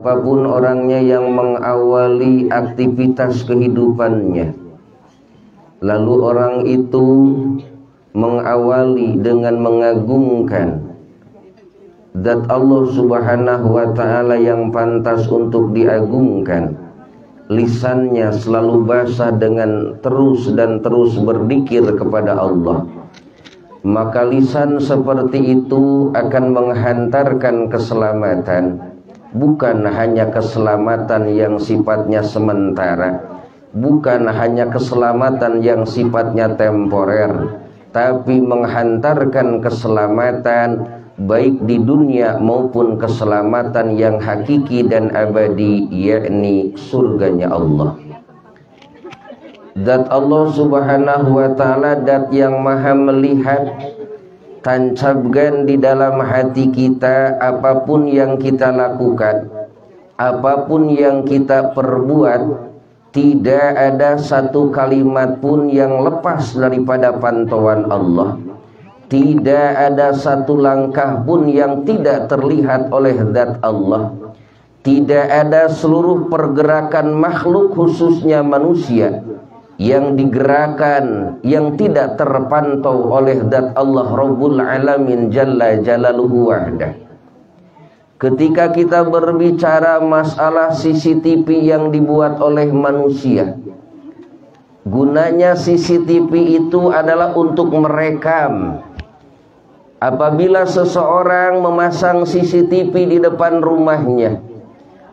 Apapun orangnya yang mengawali aktivitas kehidupannya, lalu orang itu mengawali dengan mengagungkan zat Allah Subhanahu wa ta'ala yang pantas untuk diagungkan, lisannya selalu basah dengan terus dan terus berzikir kepada Allah, maka lisan seperti itu akan menghantarkan keselamatan. Bukan hanya keselamatan yang sifatnya sementara, bukan hanya keselamatan yang sifatnya temporer, tapi menghantarkan keselamatan baik di dunia maupun keselamatan yang hakiki dan abadi, yakni surganya Allah. Zat Allah Subhanahu wa ta'ala zat yang maha melihat. Tancapkan di dalam hati kita apapun yang kita lakukan, apapun yang kita perbuat, tidak ada satu kalimat pun yang lepas daripada pantauan Allah. Tidak ada satu langkah pun yang tidak terlihat oleh zat Allah. Tidak ada seluruh pergerakan makhluk khususnya manusia yang digerakkan yang tidak terpantau oleh zat Allah Rabbul Alamin Jalla Jalaluhu wahdah. Ketika kita berbicara masalah CCTV yang dibuat oleh manusia, gunanya CCTV itu adalah untuk merekam. Apabila seseorang memasang CCTV di depan rumahnya,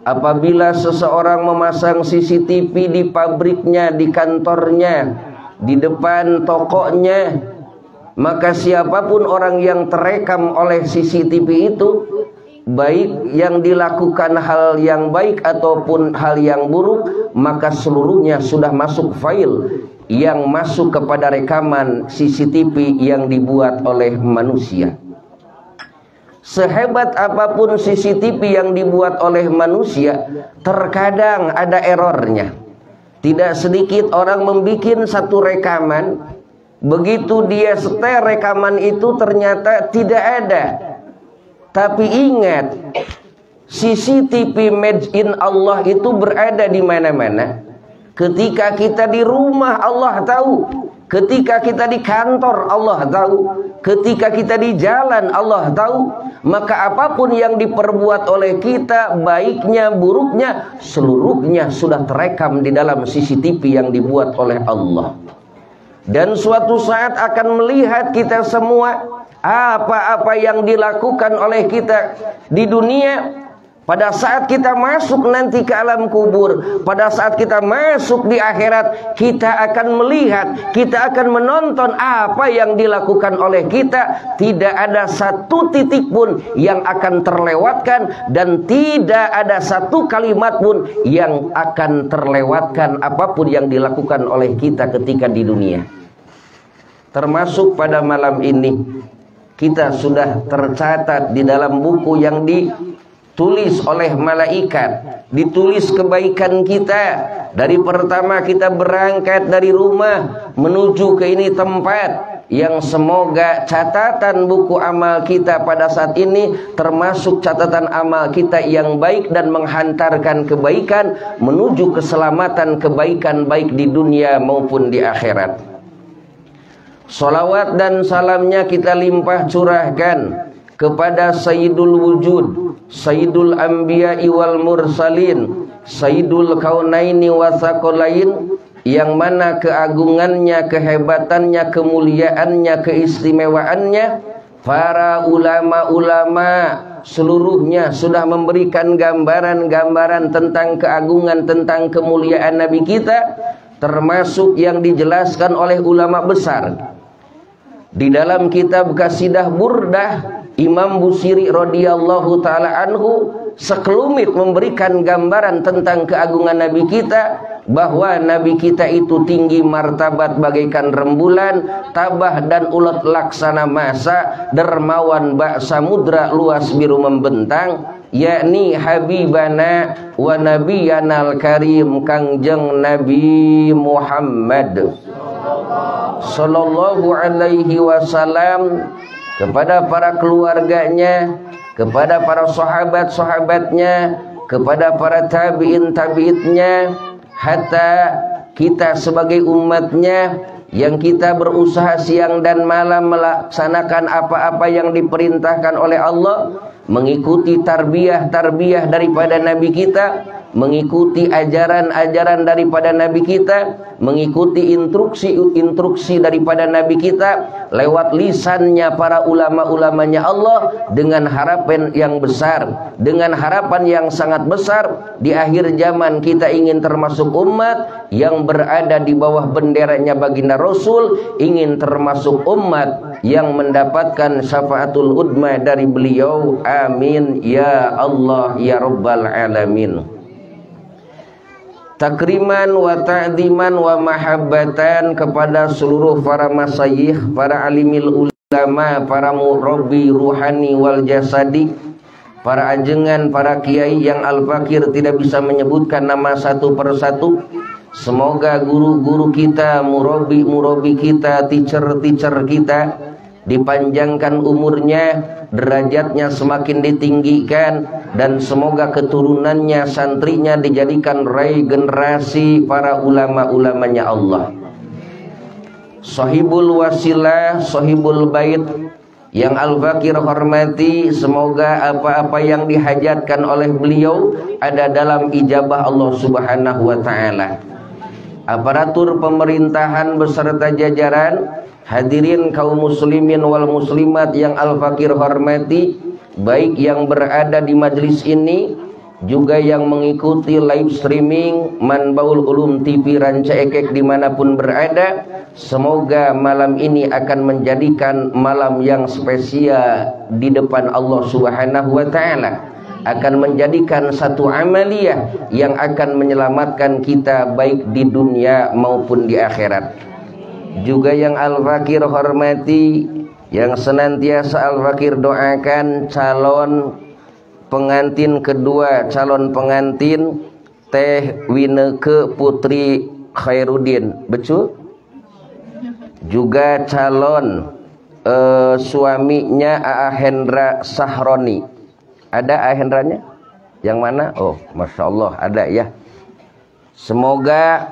apabila seseorang memasang CCTV di pabriknya, di kantornya, di depan tokonya, maka siapapun orang yang terekam oleh CCTV itu, baik yang dilakukan hal yang baik ataupun hal yang buruk, maka seluruhnya sudah masuk file yang masuk kepada rekaman CCTV yang dibuat oleh manusia. Sehebat apapun CCTV yang dibuat oleh manusia, terkadang ada errornya. Tidak sedikit orang membuat satu rekaman, begitu dia setel rekaman itu ternyata tidak ada. Tapi ingat, CCTV made in Allah itu berada di mana-mana. Ketika kita di rumah Allah tahu, ketika kita di kantor Allah tahu, ketika kita di jalan Allah tahu. Maka apapun yang diperbuat oleh kita, baiknya, buruknya, seluruhnya sudah terekam di dalam CCTV yang dibuat oleh Allah. Dan suatu saat akan melihat kita semua apa-apa yang dilakukan oleh kita di dunia. Pada saat kita masuk nanti ke alam kubur, pada saat kita masuk di akhirat, kita akan melihat, kita akan menonton apa yang dilakukan oleh kita. Tidak ada satu titik pun yang akan terlewatkan, dan tidak ada satu kalimat pun yang akan terlewatkan apapun yang dilakukan oleh kita ketika di dunia. Termasuk pada malam ini, kita sudah tercatat di dalam buku yang ditulis oleh malaikat, ditulis kebaikan kita dari pertama kita berangkat dari rumah menuju ke ini tempat, yang semoga catatan buku amal kita pada saat ini termasuk catatan amal kita yang baik dan menghantarkan kebaikan menuju keselamatan kebaikan baik di dunia maupun di akhirat. Salawat dan salamnya kita limpah curahkan kepada Sayyidul Wujud, Sayyidul Anbiya'i wal Mursalin, Sayyidul Kaunaini wa Tsaqalain, yang mana keagungannya, kehebatannya, kemuliaannya, keistimewaannya, para ulama-ulama seluruhnya sudah memberikan gambaran-gambaran tentang keagungan, tentang kemuliaan Nabi kita, termasuk yang dijelaskan oleh ulama besar. Di dalam kitab Qasidah Burdah, Imam Busiri radhiyallahu ta'ala anhu sekelumit memberikan gambaran tentang keagungan Nabi kita, bahwa Nabi kita itu tinggi martabat bagaikan rembulan, tabah dan ulet laksana masa, dermawan bak samudra luas biru membentang, yakni Habibana wa Nabiyanal Karim, Kangjeng Nabi Muhammad sallallahu alaihi wasallam, kepada para keluarganya, kepada para sahabat-sahabatnya, kepada para tabi'in tabi'itnya, hatta kita sebagai umatnya yang kita berusaha siang dan malam melaksanakan apa-apa yang diperintahkan oleh Allah, mengikuti tarbiyah daripada Nabi kita, mengikuti ajaran-ajaran daripada Nabi kita, mengikuti instruksi daripada Nabi kita lewat lisannya para ulama-ulamanya Allah, dengan harapan yang besar, dengan harapan yang sangat besar di akhir zaman kita ingin termasuk umat yang berada di bawah benderanya baginda Rasul, ingin termasuk umat yang mendapatkan syafaatul udma dari beliau. Amin ya Allah ya Rabbal alamin. Takriman wa ta'ziman wa mahabbatan kepada seluruh para masyayikh, para alimil ulama, para murabbi ruhani wal jasadi, para ajengan, para kiai yang al-fakir tidak bisa menyebutkan nama satu persatu. Semoga guru-guru kita, murabbi kita, teacher kita dipanjangkan umurnya, derajatnya semakin ditinggikan, dan semoga keturunannya, santrinya dijadikan generasi para ulama-ulamanya Allah. Sahibul wasilah, sahibul bait yang al-fakir hormati, semoga apa-apa yang dihajatkan oleh beliau ada dalam ijabah Allah Subhanahu wa taala. Aparatur pemerintahan beserta jajaran, hadirin kaum muslimin wal muslimat yang al-fakir hormati, baik yang berada di majelis ini juga yang mengikuti live streaming Manbaul Ulum TV Ranca Ekek dimanapun berada. Semoga malam ini akan menjadikan malam yang spesial di depan Allah Subhanahu wa taala, akan menjadikan satu amaliyah yang akan menyelamatkan kita baik di dunia maupun di akhirat. Juga yang al-fakir hormati, yang senantiasa al-fakir doakan calon pengantin kedua, calon pengantin Teh Wineke Putri Khairuddin, betul? Juga calon suaminya Aa Hendra Sahroni. Ada Aa Hendranya? Yang mana? Oh, Masya Allah ada ya. Semoga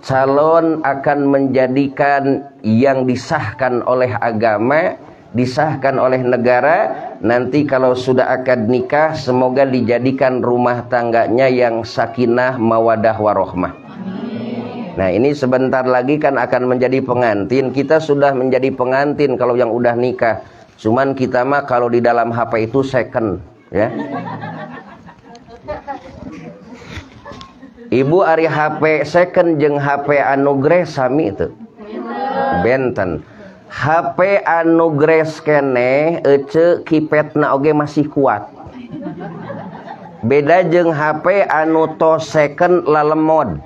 calon akan menjadikan yang disahkan oleh agama, disahkan oleh negara. Nanti kalau sudah akad nikah, semoga dijadikan rumah tangganya yang sakinah mawadah warohmah. Nah ini sebentar lagi kan akan menjadi pengantin. Kita sudah menjadi pengantin kalau yang udah nikah. Cuman kita mah kalau di dalam HP itu second ya. Ibu ari HP second jeung HP Anugres sami itu benten. HP Anugres kene ece kipetna oge masih kuat. Beda jeung HP anu tos second lalemod.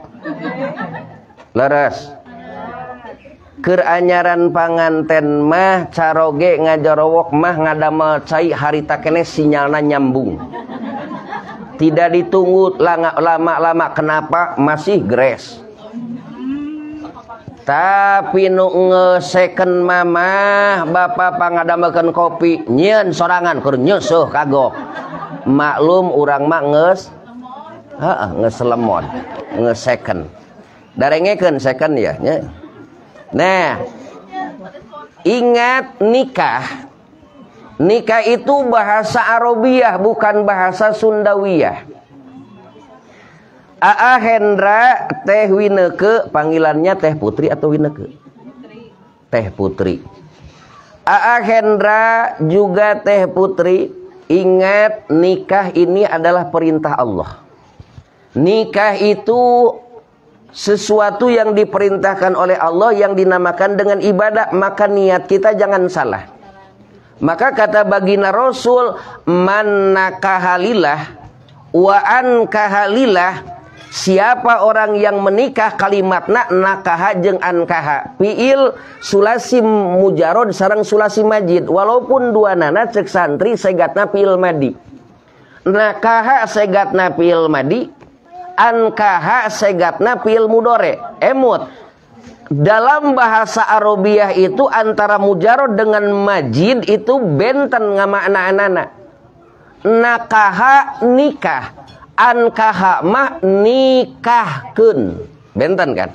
Leres. Keur anyaran panganten mah caroge ngajorowok mah ngadamel cai harita kene sinyalna nyambung. Tidak ditunggu lama-lama, kenapa? Masih gres. Tapi nu ngeseken mamah bapak pangadamekeun kopi nyieun sorangan keur nyeusuh kagok. Maklum urang mah ngeselemon, ngeseken. Darengekeun second ya nya. Nah, ingat nikah. Nikah itu bahasa Arabiah bukan bahasa Sundawiyah. Aa Hendra Teh Wineke, panggilannya Teh Putri atau Wineke? Putri. Teh Putri. Aa Hendra juga Teh Putri, ingat nikah ini adalah perintah Allah. Nikah itu sesuatu yang diperintahkan oleh Allah yang dinamakan dengan ibadah, maka niat kita jangan salah. Maka kata baginda Rasul, man nakahalillah wa an kahalilah, siapa orang yang menikah, kalimatna nakaha jeung ankaha, fiil sulasi mujarod sareng sulasi majid, walaupun dua nana cek santri segatna fiil madi. Nakaha segatna fiil madi, ankaha segatna fiil mudore, emut. Dalam bahasa Arabiah itu antara mujarod dengan majid itu benten ngamakna-anana. Nakaha nikah, Ankaha mah nikahkeun. Benten kan?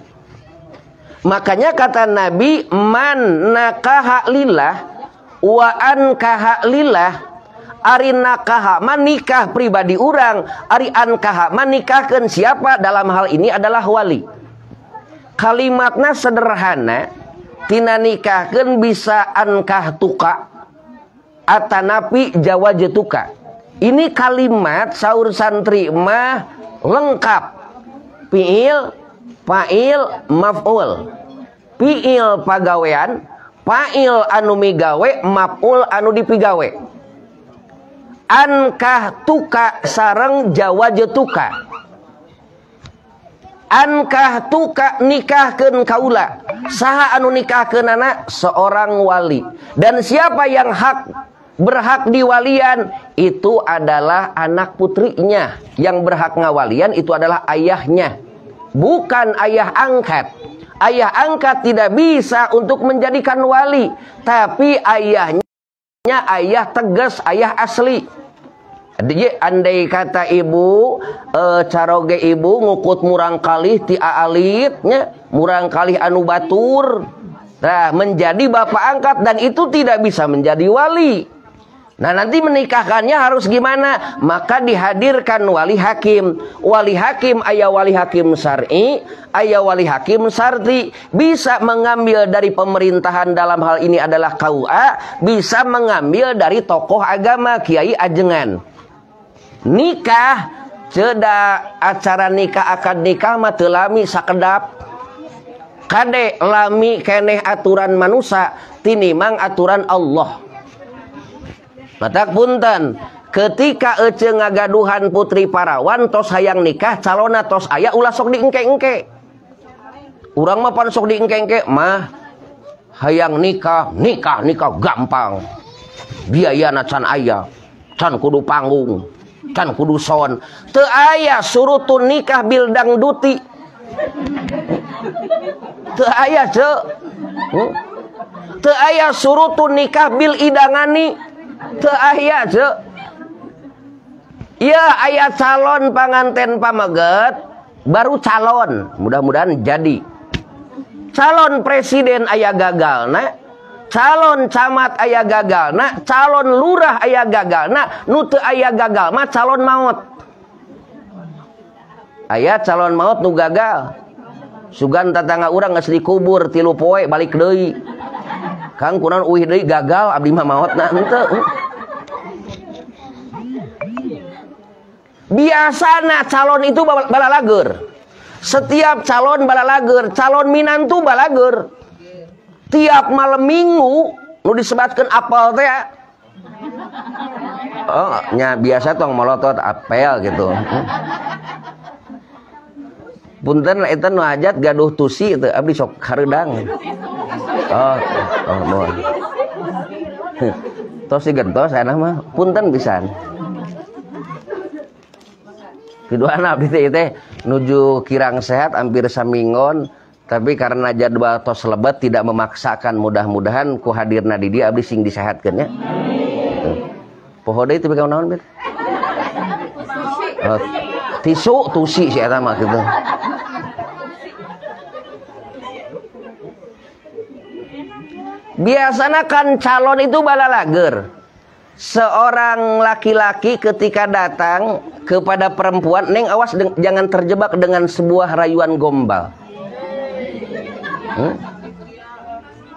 Makanya kata Nabi, man nakaha lillah wa ankaha lillah. Ari nakaha man nikah pribadi urang, ari ankaha man nikahkeun siapa? Dalam hal ini adalah wali. Kalimatnya sederhana, tina nikahkeun bisa ankah tuka atanapi jawajetuka. Ini kalimat saur santri mah lengkap. Fiil, fa'il, maf'ul. Fiil pagawean, fa'il anu migawe, maf'ul anu dipigawe. Ankah tuka sareng jawajetuka. Ankah tuka nikahkeun kaula. Saha anu nikahkeunana? Seorang wali. Dan siapa yang berhak diwalian? Itu adalah anak putrinya. Yang berhak ngawalian itu adalah ayahnya, bukan ayah angkat. Ayah angkat tidak bisa untuk menjadikan wali, tapi ayahnya ayah tegas, ayah asli. Jadi andai kata ibu caroge ibu ngukut murang kalih ti alitnya, murang kalih anu batur, nah menjadi bapak angkat, dan itu tidak bisa menjadi wali. Nah nanti menikahkannya harus gimana? Maka dihadirkan wali hakim. Wali hakim ayah wali hakim syar'i, ayah wali hakim syarti. Bisa mengambil dari pemerintahan, dalam hal ini adalah KUA. Bisa mengambil dari tokoh agama, kiai ajengan. Nikah ceda acara nikah akad nikah mah teu lami sakedap. Kade lami keneh aturan manusia tinimang aturan Allah. Matak punten, ketika ece ngagaduhan putri parawan tos hayang nikah, calona tos aya ulah sok diengke-engke. Urang mah pan sok diengke-engke mah hayang nikah gampang. Biayana can aya, can kudu panggung, can kudu sound. Teu aya surutun nikah bil dangduti. Teu aya ce. Teu aya surutun nikah bil idangani. Teu aya ce. Ya aya calon panganten pameget baru calon, mudah-mudahan jadi. Calon presiden aya gagalna, calon camat aya gagalna, calon lurah aya gagalna, nu teu aya gagal mah calon maut. Aya calon maut nu gagal. Sugan tatangga urang geus dikubur 3 poe balik deui. Kang kunaon uih deui gagal abdi mah maotna henteu. Biasana calon itu balalager. Setiap calon balalager, calon minantu balager. Tiap malam minggu nu disebatkeun apel teh. Oh, nya biasa tong molotot apel gitu. Punten eta nu hajat gaduh tusi teu abdi sok hareudang. Oh, mohon. Tos digentos cenah mah punten pisan. Kiduana abdi teh nuju kirang sehat hampir samingon, tapi karena jadwal tos lebet tidak memaksakan, mudah-mudahan ku hadirna di dia abdi sing disehatkeun nya. Poho deui teh bagaimana naon bet? Tisu tusi si eta mah kitu. Biasanya kan calon itu balalager. Seorang laki-laki ketika datang kepada perempuan, neng awas jangan terjebak dengan sebuah rayuan gombal.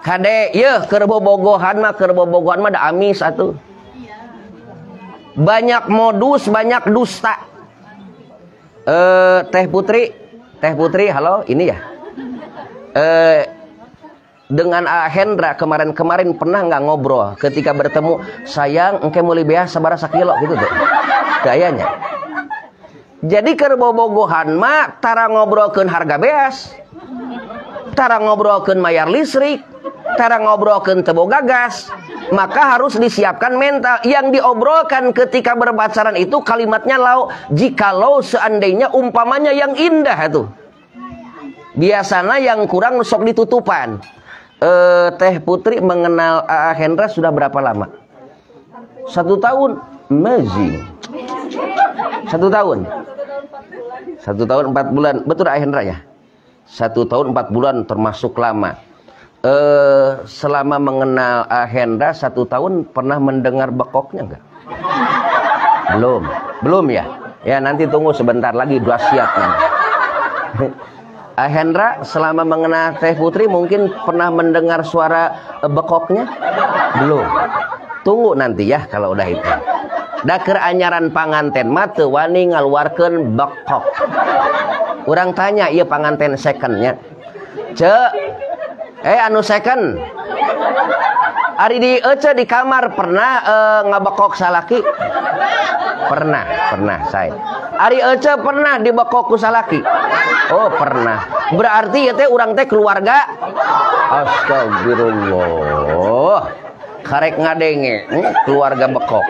Kade, yeuh keur bobogohan mah da amis atuh. Banyak modus, banyak dusta. Teh Putri, halo, ini ya. Dengan Hendra kemarin pernah nggak ngobrol ketika bertemu, sayang engke meuli beas sabaraha sakilo gitu tuh gayanya. Jadi keur bobogohan mah tara ngobrolkeun harga beas, tara ngobrolkeun mayar listrik, tara ngobrolkeun teu boga gas, maka harus disiapkan mental. Yang diobrolkan ketika berpacaran itu kalimatnya jikalau seandainya umpamanya yang indah itu. Biasanya yang kurang sok ditutupan. Teh Putri mengenal A.A. Hendra sudah berapa lama? 1 tahun. Amazing. 1 tahun. 1 tahun 4 bulan. Betul Hendra ya? 1 tahun 4 bulan termasuk lama. Selama mengenal Hendra 1 tahun pernah mendengar bekoknya enggak? Belum ya? Ya nanti tunggu sebentar lagi dahsyat nanti. Hendra selama mengenal Teh Putri mungkin pernah mendengar suara bekoknya? Belum. Tunggu nanti ya kalau udah itu. Daker anyaran panganten mah teu wani ngaluarkeun bekok. Urang tanya ieu panganten secondnya. Cek. Anu second. Ari di ece di kamar pernah ngabekok salaki? Pernah saya. Ari ece pernah dibekok ku salaki? Oh, pernah. Berarti ya teh urang teh keluarga. Astagfirullah. Karek ngadenge, keluarga bekok.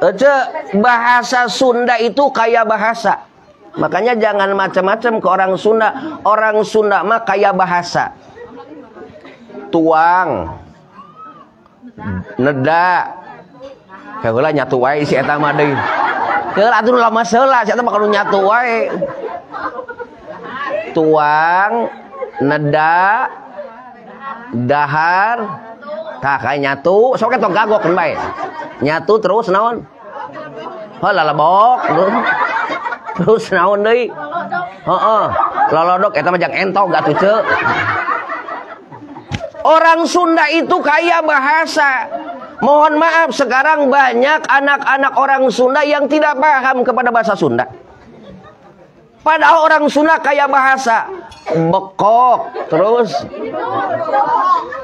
Ece bahasa Sunda itu kaya bahasa. Makanya jangan macam-macam ke orang Sunda. Orang Sunda mah kaya bahasa. Tuang, neda, kayak nyatu wae si eta mah deui. Keur atuh lama seula si eta bakal nyatu wae. Tuang, neda, dahar, tah kayak nyatu, sok eta gagok bae. Nyatu terus naon? Lalabok. Terus naon deui? Heeh. Lolodok eta mah jang entog atuh ceuk. Orang Sunda itu kaya bahasa. Mohon maaf sekarang banyak anak-anak orang Sunda yang tidak paham kepada bahasa Sunda. Padahal orang Sunda kaya bahasa. Bekok. Terus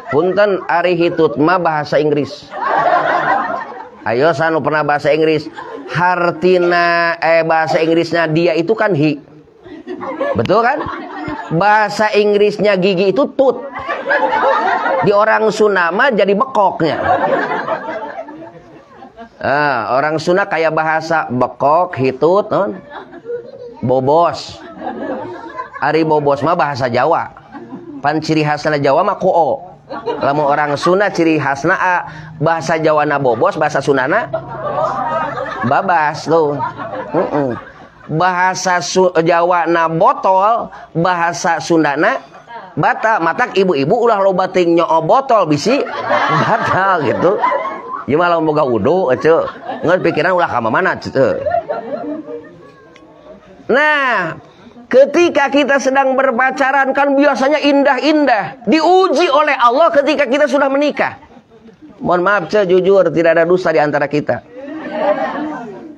punten ari hitut mah bahasa Inggris. Ayo sanu pernah bahasa Inggris. Hartina bahasa Inggrisnya dia itu kan hi. Betul kan? Bahasa Inggrisnya gigi itu tut. Di orang Sunda mah jadi bekoknya. Orang Sunda kayak bahasa bekok, hitut, bobos. Ari bobos mah bahasa Jawa. Pan ciri khasna Jawa mah koo. Lamun orang Sunda ciri khasna bahasa Jawa na bobos, bahasa Sundana babas tuh. Bahasa Jawa na botol, bahasa Sundana bata. Matak ibu-ibu ulah loba ting nyoo botol bisi batal gitu. Ieu mah lamun boga wudu ece ngeun pikiran ulah ka mana ece. Nah, ketika kita sedang berpacaran kan biasanya indah-indah, diuji oleh Allah ketika kita sudah menikah. Mohon maaf ce, jujur tidak ada dusta di antara kita.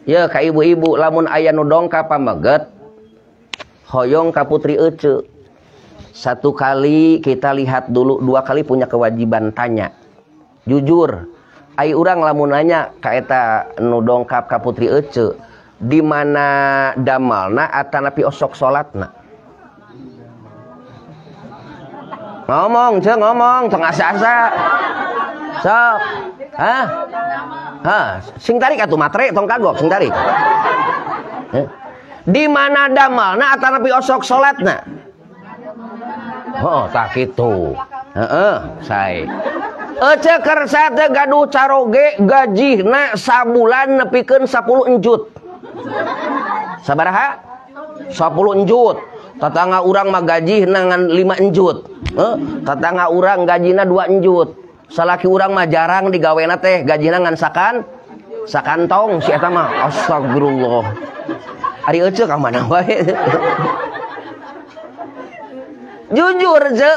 Ya ka ibu-ibu lamun aya nu dongkap pameget hoyong ka putri ece. 1 kali kita lihat dulu, 2 kali punya kewajiban tanya. Jujur, ai urang lamun nanya ka eta nu dongkap ka putri ece, di mana damalna atanapi osok salatna? Ngomong, ce ngomong, tong asa-asa. Sok. Sing tarik atuh matre tong kagok sing tarik. Di mana damalna atanapi osok salatna? Oh, tak gitu. Say. Ece kersa teh gaduh caroge gajihna sabulan nepikeun 10 enjut. Sabaraha? 10 enjut. Tatangga urang mah gajihna ngan 5 enjut. Tatangga urang gajina 2 enjut. Salaki urang mah jarang digawena teh gajina ngan sakantong si eta mah. Astagfirullah. Ari ece ka mana wae? Jujur je,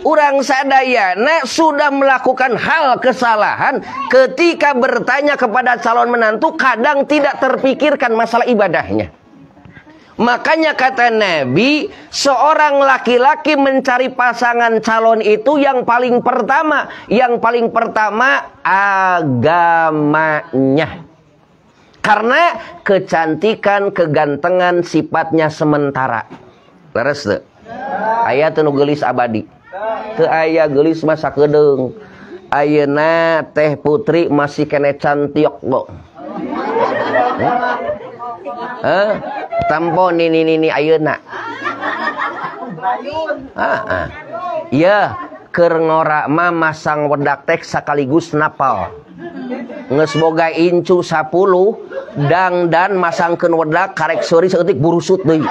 urang sadayana sudah melakukan hal kesalahan ketika bertanya kepada calon menantu, kadang tidak terpikirkan masalah ibadahnya. Makanya kata Nabi, seorang laki-laki mencari pasangan calon itu yang paling pertama agamanya. Karena kecantikan, kegantengan sifatnya sementara. Leres tuh. Aya teu nu geulis abadi. Teu aya geulis mah sakedeung. Ayeuna Teh Putri masih kene cantiok lo. Tampo nini ayeuna. Iya, keur ngora mah masang wedak teh sakaligus napal. Geus boga incu 10, dangdan masangkeun wedak karek seuri saeutik burusut deui.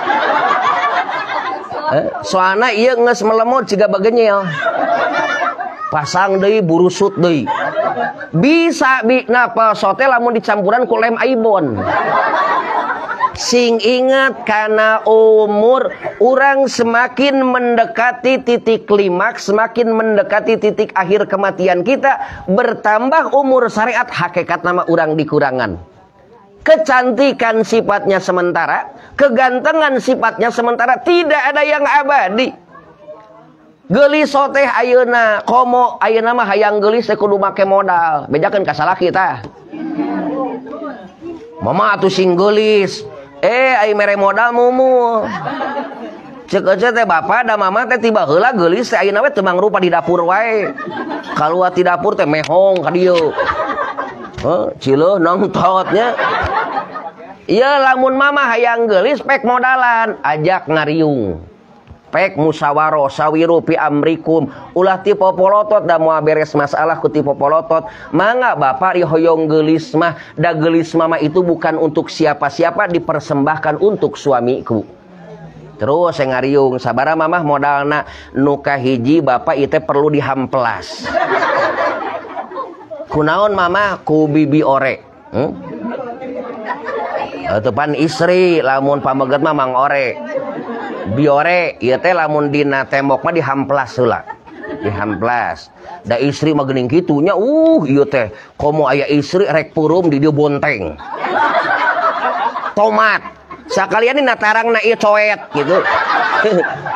Soalna ieu geus melemot ciga bagenyel. Pasang deui burusut deui. Bisa napa sote lamun dicampuran ku lem aibon. Sing ingat karena umur orang semakin mendekati titik klimaks, semakin mendekati titik akhir kematian kita, bertambah umur syariat hakikat nama orang dikurangan. Kecantikan sifatnya sementara, kegantengan sifatnya sementara, tidak ada yang abadi. Gelis soteh ayeuna komo ayeuna mah hayang gelis teh kudu make modal. Bedakeun ka salaki tah. Mama atuh sing gelis. Ai mere modal mumu. Ceuk ece teh bapa da mama teh tiba heula geulis teh ayeuna we teu mangrupa di dapur wae. Kaluar ti dapur teh mehong ka dieu. Cileuh nongtotnya. Ieu lamun mama hayang geulis pek modalan, ajak ngariung. Pek musawaro sawiru pi amrikum, ulah ti popolotot da moal beres masalah ku ti popolotot. Mangga bapak dihoyong geulis mah, da geulis mama itu bukan untuk siapa-siapa, dipersembahkan untuk suamiku. Terus saya ngariung sabara mamah modalna nu kahiji bapak ieu teh perlu dihamplas. Kunaon mama? Ku bibi ore. Tepan istri lamun pameget mah mang ore. Biore ieu teh lamun dina tembok mah dihamplas heula. Dihamplas. Da istri mah geuning kitu nya ieu teh komo aya istri rek purum di dieu bonteng. Tomat. Sakalian dina tarangna ieu coet gitu.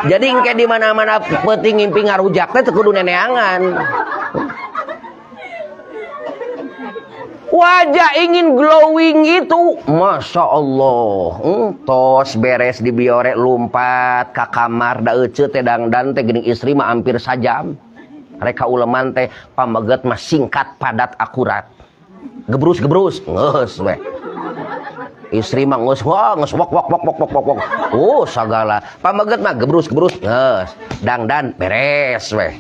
Jadi engke di mana-mana peuting ngimpi ngarujak teh teu kudu neneangan. Wajah ingin glowing itu, masya Allah, tos beres di biore lumpat ke kamar da ece teh dangdan teh geuning istri mah hampir sajam. Reka uleman teh pameget mah singkat padat akurat. Gebrus geus we. Istri mah geus wok wok. Sagala. Pameget mah gebrus geus. Dangdan beres we.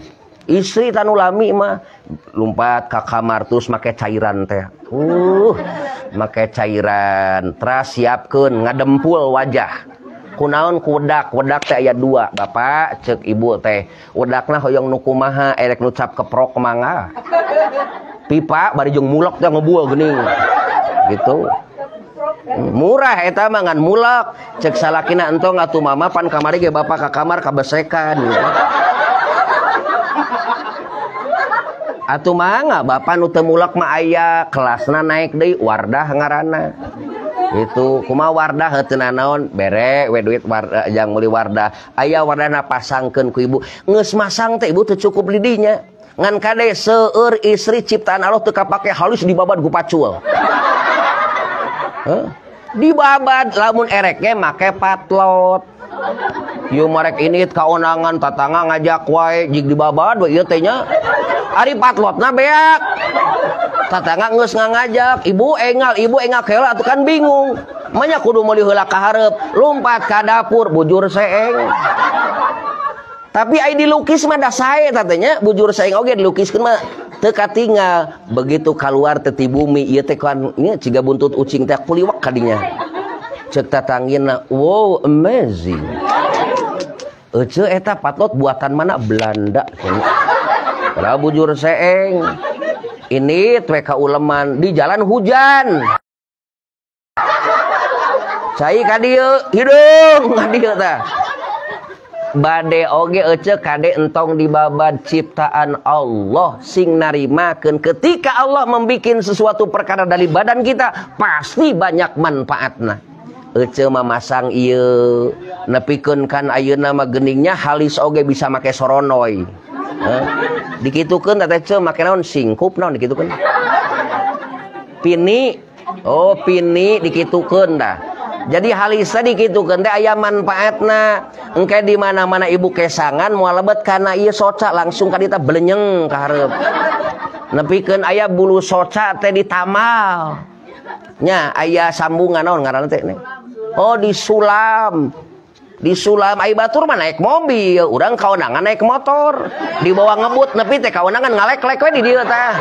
Istri tanu lami mah lumpat ke kamar terus make cairan teh. Make cairan, teras siapkeun ngadempul wajah. Kunaon ku wedak teh aya 2, Bapak ceuk ibu teh. Wedakna hoyong nu kumaha erek nu cap keprok mangga. Pipa bari jeung mulek teh ngebual geuning. Gitu. Murah eta mah ngan mulek. Ceuk salakina entong atuh mama pan kamari ge bapak ka kamar kabesekan. Atuh mangga bapak nu teu mulek mah aya kelasna naik deui Wardah ngaranna. Itu kumaha Wardah heuteun naon bere we duit Wardah jang meuli Wardah. Aya Wardahna pasangkeun ku ibu. Geus masang teh ibu teu cukup di dinya. Ngan kade seueur istri ciptaan Allah teu kapake halus dibabad ku pacul. Dibabad lamun ereknya make patlot. Ieu marek init kaonangan tatangga ngajak wae jig dibabad we ieu teh nya. Ari patlotna beak. Tatangga geus ngajak, ibu engal heula atuh kan bingung. Manya kudu meuli heula ka hareup, lumpat ka dapur bujur seeng. Tapi ai dilukis mah da sae tatanya, bujur seeng oge dilukiskeun mah teu katinggal. Begitu kaluar teh ti bumi ieu teh kan ieu ciga buntut ucing teh kuliwak ka dinya. Ceuk tatanggina, wow amazing. Ece eta patlot buatan mana Belanda. Padahal bujur seeng. Ini twe ka uleman di jalan hujan. Cai ka dieu hidung ka dieu tah. Bade oge ece kade entong dibabad ciptaan Allah sing narimakeun ketika Allah membikin sesuatu perkara dari badan kita pasti banyak manfaatna. Ece mah masang ieu nepikeun kan ayeuna mah geuningnya halis oge bisa make soronoy. Dikitukeun teh ce make naon singkup naon dikitukeun. Pini. Oh, pini dikitukeun dah. Jadi halisa dikitukeun teh aya manfaatna. Engke di mana-mana ibu kesangan moal lebet kana ieu soca langsung ka ditu blenyeng ka hareup. Nepikeun aya bulu soca teh ditamal. Nya aya sambungan naon ngaranna teh nih. Oh, disulam. Disulam ai batur mah naik mobil, urang kaonangan naik motor. Dibawa ngebut nepi teh kaonangan ngalek-lek we di dieu tah.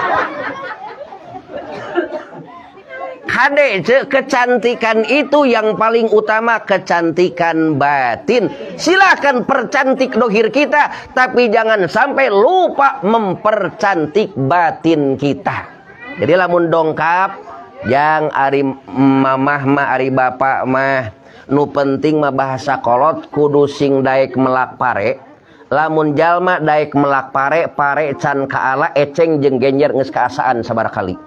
hade kecantikan itu yang paling utama, kecantikan batin. Silakan percantik dohir kita, tapi jangan sampai lupa mempercantik batin kita. Jadi lamun dongkap, yang ari mamah mah ari bapak mah nu penting mah bahasa kolot kudu sing daek melak pare. Lamun jalma daek melak pare, pare can kaala eceng jeung genjer geus kaasaan sabar kali.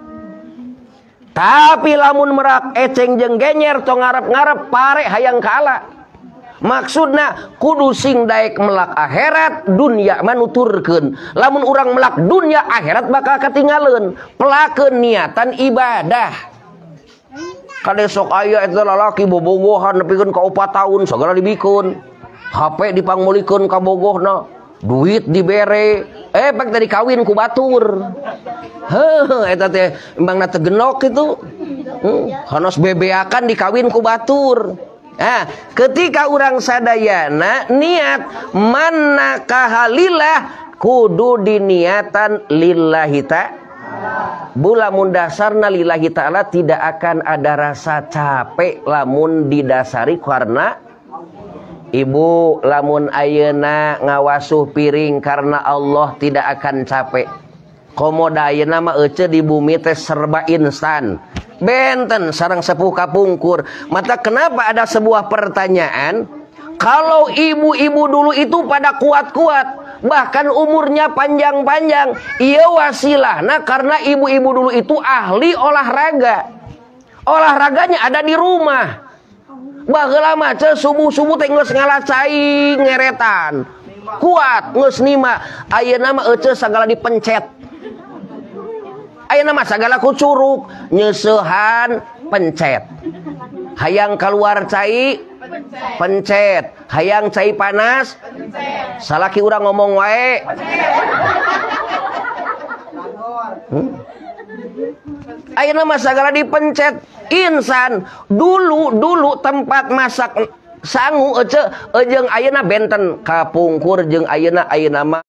Tapi lamun merak eceng jeung genyer tong ngarep-ngarep pare hayang kaala. Maksudna kudu sing daek melak akhirat, dunya manuturkeun. Lamun urang melak dunya, akhirat bakal katinggalin. Pelakeun niatan ibadah. Kade sok aya eta lalaki bobogohan nepikeun ka 4 tahun segala dibikeun. HP dipangmulikeun ka bogohna. Duit dibere, pek tadi kawin ku batur. Eta teh embangna teu genok itu. Hanos bebeakan dikawin ku batur. Nah, ketika urang sadayana niat manakahalillah kudu diniatan lillahi ta'ala. Lamun dasarna lillahi ta'ala tidak akan ada rasa capek lamun didasari karena ibu lamun ayeuna ngawasuh piring karena Allah tidak akan capek. Komoda ayeuna mah ece di bumi teh serba instan. Benten sareng sepuh kapungkur. Mata kenapa ada sebuah pertanyaan? Kalau ibu-ibu dulu itu pada kuat-kuat, bahkan umurnya panjang-panjang, iya wasilahna karena ibu-ibu dulu itu ahli olahraga. Olahraganya ada di rumah. Bageula mah subuh-subuh teh geus ngalacai ngeretan. Kuat geus nima. Ayeuna mah ece sagala dipencet. Ayeuna mah sagala kucurug, nyeusehan pencet. Hayang keluar cai pencet. Hayang cai panas pencet. Salaki urang ngomong wae. Ayeuna mah sagala dipencet. Insan dulu tempat masak sangu ece jeung ayeuna benten kapungkur jeung ayeuna mah